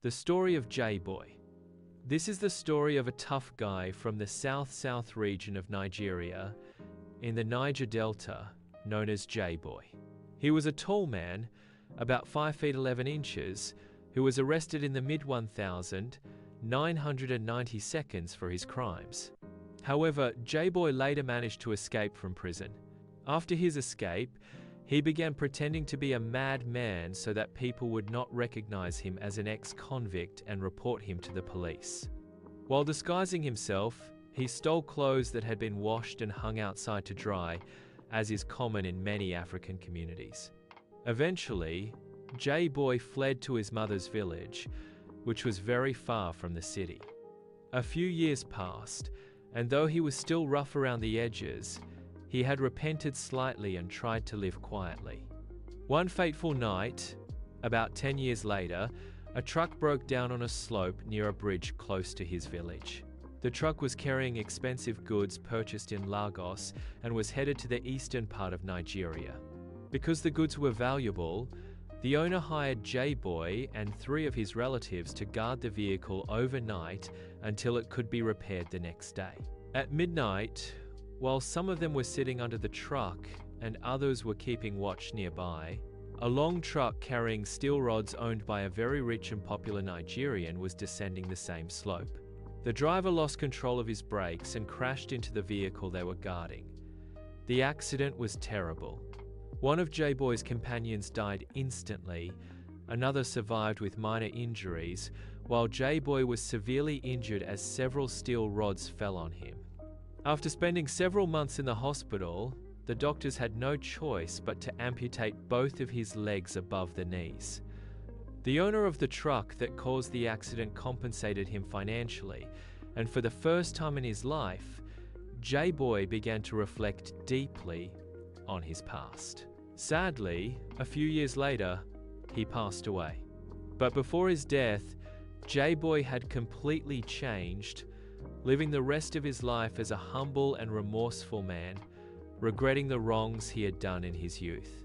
The story of J-Boy. This is the story of a tough guy from the south region of Nigeria, in the Niger Delta, known as J-Boy. He was a tall man, about 5 feet 11 inches, who was arrested in the mid-1990s for his crimes. However, J-Boy later managed to escape from prison. After his escape, he began pretending to be a madman so that people would not recognize him as an ex-convict and report him to the police. While disguising himself, he stole clothes that had been washed and hung outside to dry, as is common in many African communities. Eventually, J-Boy fled to his mother's village, which was very far from the city. A few years passed, and though he was still rough around the edges, he had repented slightly and tried to live quietly. One fateful night, about 10 years later, a truck broke down on a slope near a bridge close to his village. The truck was carrying expensive goods purchased in Lagos and was headed to the eastern part of Nigeria. Because the goods were valuable, the owner hired J-Boy and 3 of his relatives to guard the vehicle overnight until it could be repaired the next day. At midnight, while some of them were sitting under the truck and others were keeping watch nearby, a long truck carrying steel rods owned by a very rich and popular Nigerian was descending the same slope. The driver lost control of his brakes and crashed into the vehicle they were guarding. The accident was terrible. One of J-Boy's companions died instantly, another survived with minor injuries, while J-Boy was severely injured as several steel rods fell on him. After spending several months in the hospital, the doctors had no choice but to amputate both of his legs above the knees. The owner of the truck that caused the accident compensated him financially, and for the first time in his life, J-Boy began to reflect deeply on his past. Sadly, a few years later, he passed away. But before his death, J-Boy had completely changed, living the rest of his life as a humble and remorseful man, regretting the wrongs he had done in his youth.